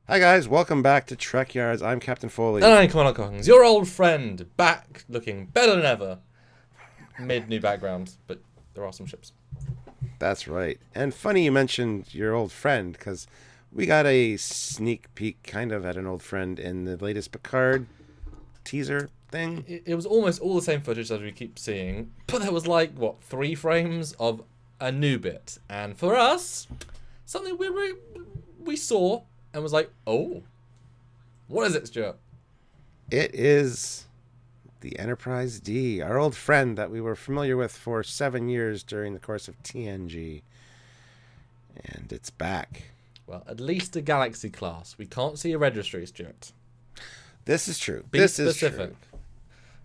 Hi guys, welcome back to Trekyards. I'm Captain Foley. And I'm Commander Cockings, your old friend, back looking better than ever. Mid new background, but there are some ships. That's right. And funny you mentioned your old friend, because we got a sneak peek kind of at an old friend in the latest Picard teaser thing. It was almost all the same footage as we keep seeing, but there was like, what, 3 frames of a new bit. And for us, something we saw and was like, oh, what is it, Stuart? It is the Enterprise D, our old friend that we were familiar with for 7 years during the course of TNG. And it's back. Well, at least a Galaxy class. We can't see a registry, Stuart. This is true. Be this specific. is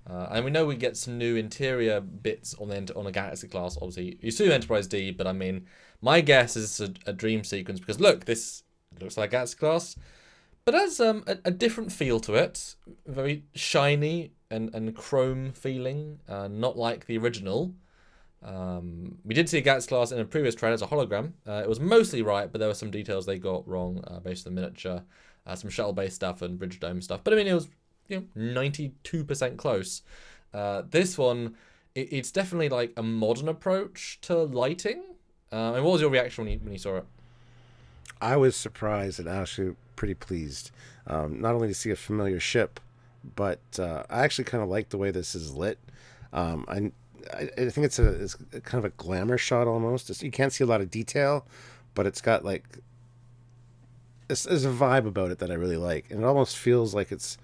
true. And we know we get some new interior bits on a Galaxy class. Obviously, you assume Enterprise D, but I mean, my guess is a dream sequence because look, this looks like Galaxy class, but has a different feel to it. Very shiny and chrome feeling, not like the original. We did see a Galaxy class in a previous trailer as a hologram. It was mostly right, but there were some details they got wrong based on the miniature, some shuttle-based stuff and bridge dome stuff. But I mean, it was 92% close. This one, it's definitely like a modern approach to lighting. And what was your reaction when you saw it? I was surprised and actually pretty pleased. Not only to see a familiar ship, but I actually kind of like the way this is lit. I think it's kind of a glamour shot almost. You can't see a lot of detail, but it's got like there's a vibe about it that I really like, and it almost feels like it's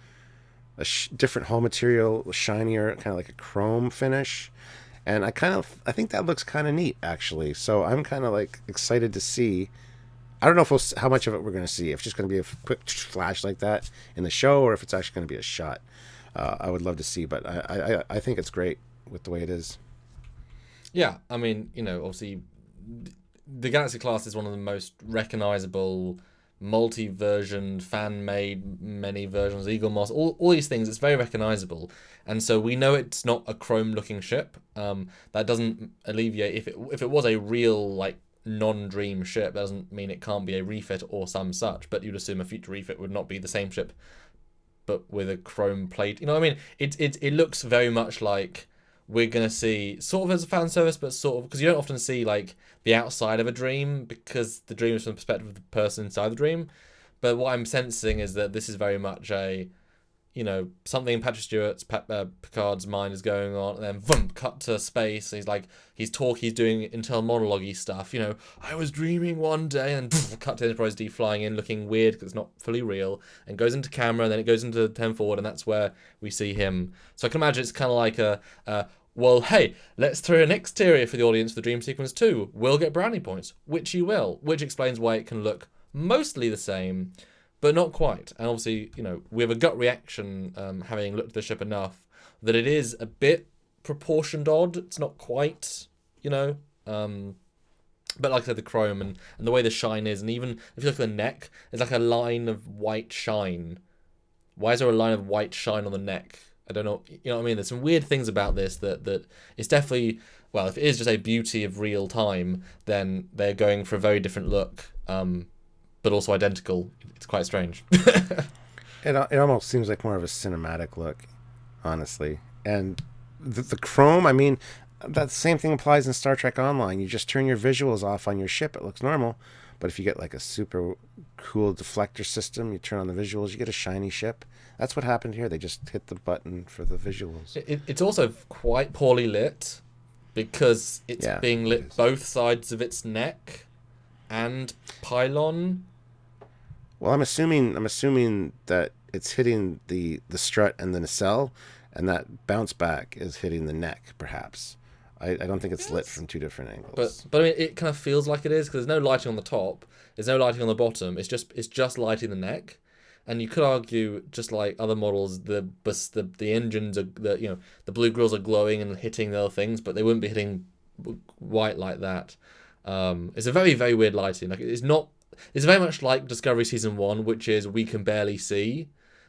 a different hull material, shinier, kind of like a chrome finish. And I think that looks kind of neat actually. So I'm kind of like excited to see. I don't know how much of it we're going to see. If it's just going to be a quick flash like that in the show, or if it's actually going to be a shot. I would love to see, but I think it's great with the way it is. Yeah, I mean, obviously, the Galaxy class is one of the most recognizable, multi-version, fan-made, many versions, Eagle Moss, all these things. It's very recognizable, and so we know it's not a chrome-looking ship. That doesn't alleviate if it was a real like non-dream ship. That doesn't mean it can't be a refit or some such. But you'd assume a future refit would not be the same ship, but with a chrome plate. You know what I mean? It looks very much like we're gonna see sort of as a fan service, but sort of because you don't often see like the outside of a dream because the dream is from the perspective of the person inside the dream. But what I'm sensing is that this is very much a something in Patrick Stewart's Picard's mind is going on, and then boom, cut to space. And he's doing internal monologue-y stuff. I was dreaming one day, and cut to Enterprise D flying in, looking weird because it's not fully real, and goes into camera, and then it goes into 10 forward, and that's where we see him. So I can imagine it's kind of like well, hey, let's throw an exterior for the audience for the dream sequence too. We'll get brownie points, which you will, which explains why it can look mostly the same, but not quite. And obviously, we have a gut reaction, having looked at the ship enough, that it is a bit proportioned odd. It's not quite, but like I said, the chrome and the way the shine is, and even if you look at the neck, there's like a line of white shine. Why is there a line of white shine on the neck? I don't know. You know what I mean? There's some weird things about this that it's definitely, well, if it is just a beauty of real time, then they're going for a very different look. But also identical. It's quite strange. It almost seems like more of a cinematic look, honestly. And the chrome, I mean, that same thing applies in Star Trek Online. You just turn your visuals off on your ship, it looks normal. But if you get like a super cool deflector system, you turn on the visuals, you get a shiny ship. That's what happened here. They just hit the button for the visuals. It's also quite poorly lit because it's being lit both sides of its neck and pylon. Well, I'm assuming that it's hitting the strut and the nacelle, and that bounce back is hitting the neck, perhaps. I don't think it's lit from two different angles. But I mean, it kind of feels like it is because there's no lighting on the top, there's no lighting on the bottom. It's just lighting the neck, and you could argue just like other models, the engines are the blue grills are glowing and hitting the other things, but they wouldn't be hitting white like that. It's a very, very weird lighting. Like it's very much like Discovery Season 1, which is we can barely see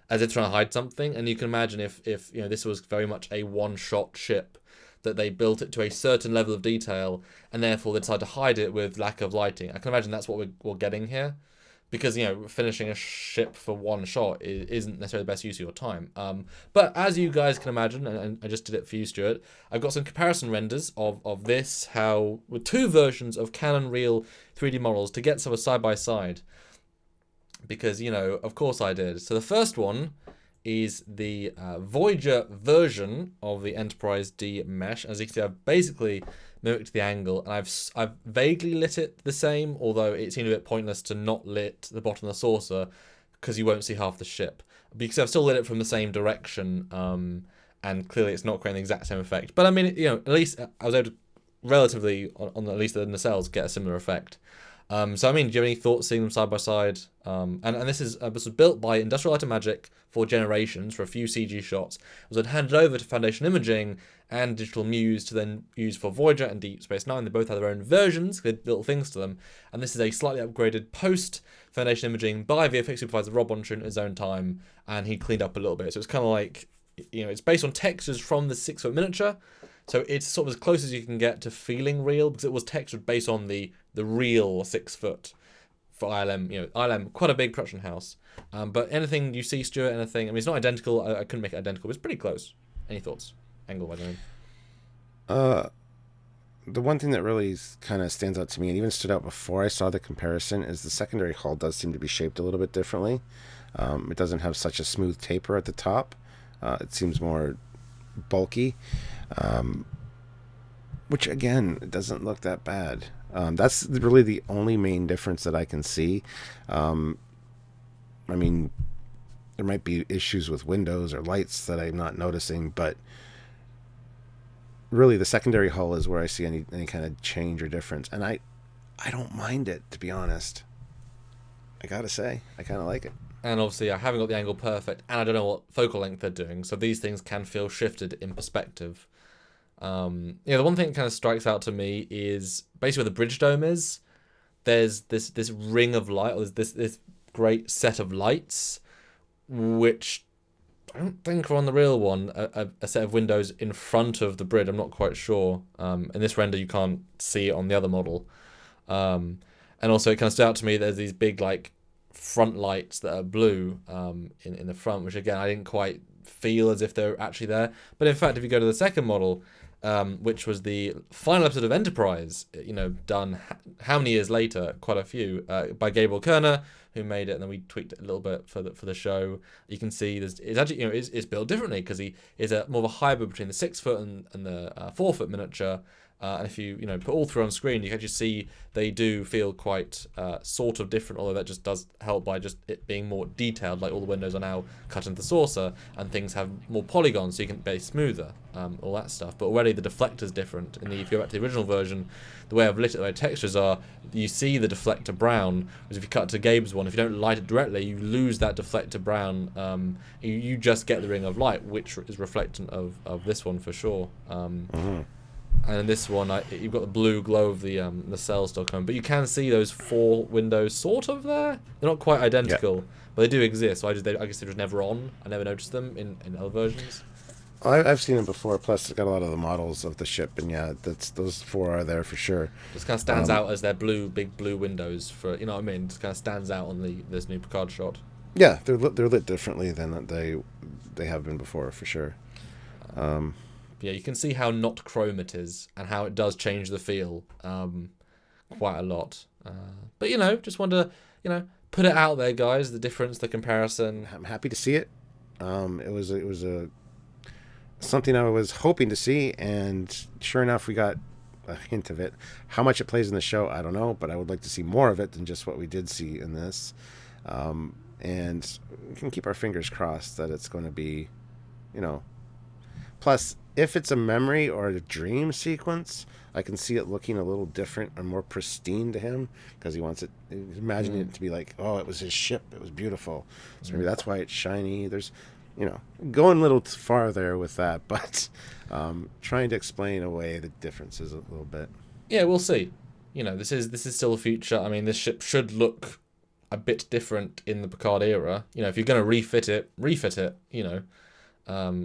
as if trying to hide something. And you can imagine if this was very much a one-shot ship, that they built it to a certain level of detail and therefore they decided to hide it with lack of lighting. I can imagine that's what we're getting here. because finishing a ship for one shot isn't necessarily the best use of your time. But as you guys can imagine, and I just did it for you, Stuart, I've got some comparison renders of this, how with two versions of canon real 3D models to get some side by side, because of course I did. So the first one is the Voyager version of the Enterprise D mesh. As you can see, I've basically mimicked the angle, and I've vaguely lit it the same, although it seemed a bit pointless to not lit the bottom of the saucer because you won't see half the ship. Because I've still lit it from the same direction, and clearly it's not creating the exact same effect. But I mean, at least I was able to relatively, on at least the nacelles, get a similar effect. So I mean, do you have any thoughts seeing them side by side? And this was built by Industrial Light and Magic for Generations for a few CG shots. It was then handed over to Foundation Imaging and Digital Muse to then use for Voyager and Deep Space Nine. They both have their own versions, with little things to them. And this is a slightly upgraded post Foundation Imaging by VFX supervisor Rob Bonchun at his own time, and he cleaned up a little bit. So it's kind of like, it's based on textures from the 6-foot miniature. So it's sort of as close as you can get to feeling real, because it was textured based on the real 6-foot for ILM. ILM, quite a big production house. But anything you see, Stuart, anything, I mean, it's not identical. I couldn't make it identical, but it's pretty close. Any thoughts? Angle, by the way. The one thing that really kind of stands out to me, and even stood out before I saw the comparison, is the secondary hull does seem to be shaped a little bit differently. It doesn't have such a smooth taper at the top. It seems more bulky. Which again, it doesn't look that bad. That's really the only main difference that I can see. I mean, there might be issues with windows or lights that I'm not noticing, but really the secondary hull is where I see any kind of change or difference. And I don't mind it, to be honest. I gotta say, I kind of like it. And obviously I haven't got the angle perfect, and I don't know what focal length they're doing, so these things can feel shifted in perspective. The one thing that kind of strikes out to me is basically where the bridge dome is. There's this ring of light, or there's this great set of lights, which I don't think are on the real one. A set of windows in front of the bridge. I'm not quite sure. In this render, you can't see it on the other model. And also, it kind of stood out to me. There's these big front lights that are blue in the front, which again I didn't quite feel as if they're actually there. But in fact, if you go to the second model, which was the final episode of Enterprise, done how many years later? Quite a few, by Gabriel Kerner, who made it, and then we tweaked it a little bit for the show. You can see it's actually it's built differently, because he is more of a hybrid between the 6-foot and the 4-foot miniature. And if you put all three on screen, you can actually see they do feel quite sort of different, although that just does help by just it being more detailed. Like all the windows are now cut into the saucer, and things have more polygons, so you can be smoother, all that stuff. But already the deflector's different. If you go back to the original version, the way I've lit it, the way textures are, you see the deflector brown, whereas if you cut to Gabe's one, if you don't light it directly, you lose that deflector brown. You just get the ring of light, which is reflectant of this one for sure. And in this one, you've got the blue glow of the cell still coming, but you can see those 4 windows sort of there. They're not quite identical, but they do exist. So I guess they're just never on. I never noticed them in other versions. I've seen them before. Plus, it's got a lot of the models of the ship, and those 4 are there for sure. Just kind of stands out as their big blue windows for what I mean. Just kind of stands out on this new Picard shot. Yeah, they're lit differently than they have been before for sure. Yeah, you can see how not chrome it is, and how it does change the feel quite a lot. But just want to put it out there, guys. The difference, the comparison. I'm happy to see it. It was something I was hoping to see, and sure enough, we got a hint of it. How much it plays in the show, I don't know, but I would like to see more of it than just what we did see in this. And we can keep our fingers crossed that it's going to be, Plus, if it's a memory or a dream sequence, I can see it looking a little different and more pristine to him, because he wants it, imagining it to be like, oh, it was his ship, it was beautiful. So maybe that's why it's shiny. There's, going a little far there with that, but trying to explain away the differences a little bit. Yeah, we'll see. This is still the future. I mean, this ship should look a bit different in the Picard era. If you're going to refit it.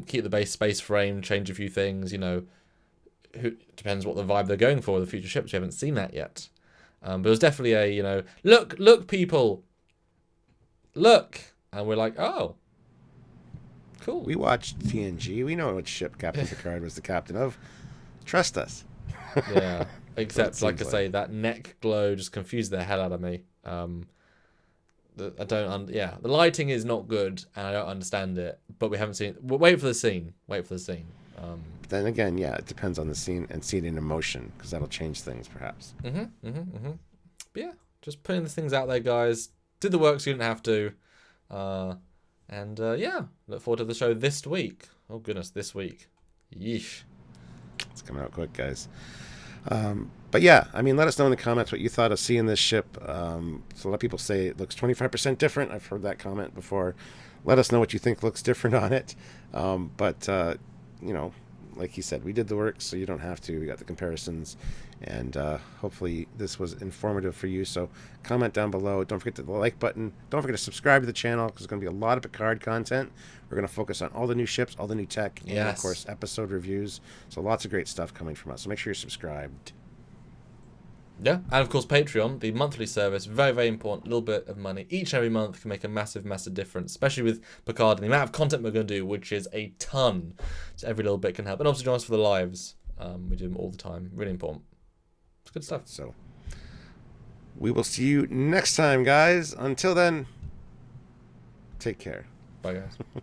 Keep the base space frame, change a few things, depends what the vibe they're going for with the future ships. We haven't seen that yet. But it was definitely a, look people, look, and we're like, oh, cool. We watched TNG. We know which ship Captain Picard was the captain of. Trust us. Yeah. Except, like I like. say, that neck glow just confused the hell out of me. I don't. The lighting is not good, and I don't understand it. But we haven't seen. Wait for the scene. Wait for the scene. But then again, yeah, it depends on the scene and seeing in emotion, because that'll change things, perhaps. But yeah, just putting the things out there, guys. Did the work so you didn't have to. Yeah, look forward to the show this week. Oh goodness, this week. Yeesh. It's coming out quick, guys. But yeah, I mean, let us know in the comments what you thought of seeing this ship. So a lot of people say it looks 25% different. I've heard that comment before. Let us know what you think looks different on it. You know, like he said, we did the work, so you don't have to. We got the comparisons, and hopefully this was informative for you. So comment down below. Don't forget to hit the like button. Don't forget to subscribe to the channel, because there's going to be a lot of Picard content. We're going to focus on all the new ships, all the new tech, and of course episode reviews. So lots of great stuff coming from us. So make sure you're subscribed. Yeah, and of course Patreon, the monthly service, very, very important. A little bit of money each and every month can make a massive, massive difference, especially with Picard and the amount of content we're going to do, which is a ton. So every little bit can help. And also join us for the lives. We do them all the time. Really important. It's good stuff. So we will see you next time, guys. Until then, take care. Bye, guys.